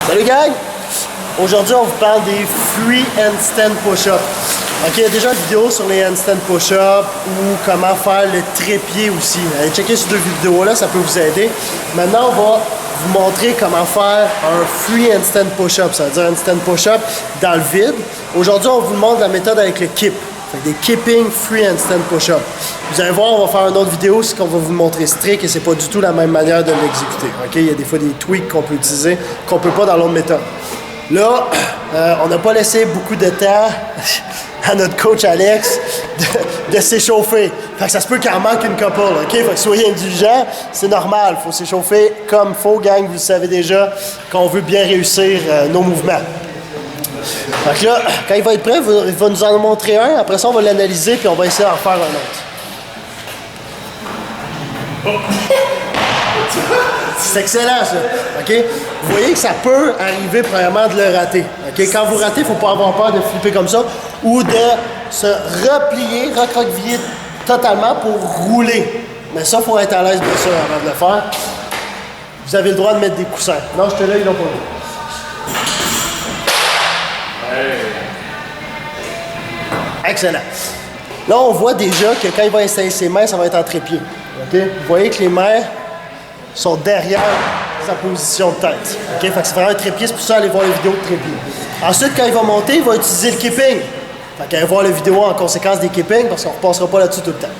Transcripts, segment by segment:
Salut gang! Aujourd'hui, on vous parle des free handstand push-up. Ok, il y a déjà une vidéo sur les handstand push-up ou comment faire le trépied aussi. Allez checker ces deux vidéos-là, ça peut vous aider. Maintenant, on va vous montrer comment faire un free handstand push-up, c'est-à-dire un handstand push-up dans le vide. Aujourd'hui, on vous montre la méthode avec le kip. Des kipping free handstand push-up. Vous allez voir, on va faire une autre vidéo, c'est qu'on va vous montrer strict et c'est pas du tout la même manière de l'exécuter. Ok, il y a des fois des tweaks qu'on peut utiliser qu'on peut pas dans l'autre méthode. Là, on n'a pas laissé beaucoup de temps à notre coach Alex de s'échauffer. Fait que ça se peut qu'il en manque une couple, ok? Fait que soyez indulgents, c'est normal. Il faut s'échauffer comme il faut, gang. Vous le savez déjà, qu'on veut bien réussir nos mouvements. Donc là, quand il va être prêt, il va nous en montrer un. Après ça, on va l'analyser puis on va essayer d'en faire un autre. C'est excellent, ça. OK? Vous voyez que ça peut arriver, premièrement, de le rater. OK? Quand vous ratez, il ne faut pas avoir peur de flipper comme ça ou de se replier, recroqueviller totalement pour rouler. Mais ça, il faut être à l'aise, bien sûr, avant de le faire. Vous avez le droit de mettre des coussins. Non, j'étais là, ils l'ont pas vu. Excellent. Là, on voit déjà que quand il va installer ses mains, ça va être en trépied. Okay? Vous voyez que les mains sont derrière sa position de tête. Okay? Fait que c'est vraiment un trépied, c'est pour ça aller voir les vidéos de trépied. Ensuite, quand il va monter, il va utiliser le kipping. Fait qu'allez voir les vidéos en conséquence des kipping parce qu'on ne repassera pas là-dessus tout le temps.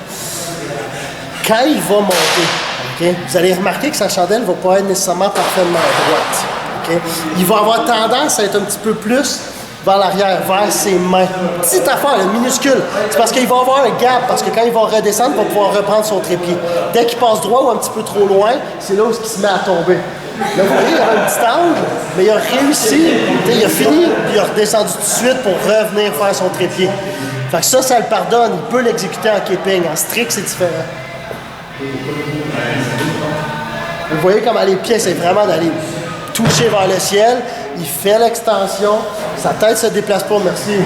Quand il va monter, okay? Vous allez remarquer que sa chandelle ne va pas être nécessairement parfaitement droite. Okay? Il va avoir tendance à être un petit peu plus vers l'arrière, vers ses mains. Petite affaire, minuscule. C'est parce qu'il va avoir un gap, parce que quand il va redescendre, il va pouvoir reprendre son trépied. Dès qu'il passe droit ou un petit peu trop loin, c'est là où il se met à tomber. Là, vous voyez, il y avait un petit angle, mais il a réussi, il a fini, puis il a redescendu tout de suite pour revenir faire son trépied. Fait que ça le pardonne. Il peut l'exécuter en kipping. En strict, c'est différent. Vous voyez comment les pieds, c'est vraiment d'aller toucher vers le ciel. Il fait l'extension. Sa tête se déplace pas, merci.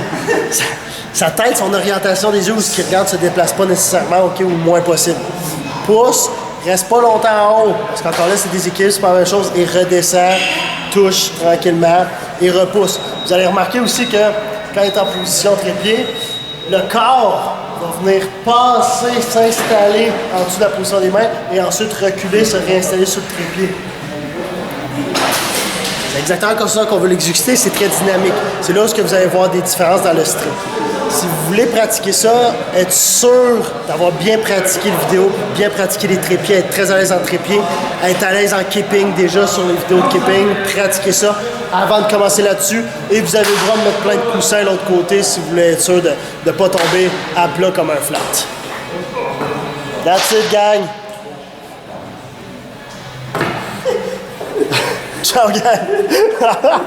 Sa tête, son orientation des yeux où ce qu'il regarde se déplace pas nécessairement, ok, ou le moins possible. Pousse, reste pas longtemps en haut, parce qu'encore là, c'est des équilibres, c'est pas la même chose, et redescend, touche tranquillement, et repousse. Vous allez remarquer aussi que quand il est en position trépied, le corps va venir passer, s'installer en dessous de la position des mains, et ensuite reculer, se réinstaller sur le trépied. C'est exactement comme ça qu'on veut l'exécuter, c'est très dynamique. C'est là où vous allez voir des différences dans le strict. Si vous voulez pratiquer ça, être sûr d'avoir bien pratiqué le vidéo, bien pratiquer les trépieds, être très à l'aise en trépied, être à l'aise en kipping déjà sur les vidéos de kipping, pratiquer ça avant de commencer là-dessus. Et vous avez le droit de mettre plein de coussins de l'autre côté si vous voulez être sûr de ne pas tomber à plat comme un flat. That's it, gang! Ciao, gang!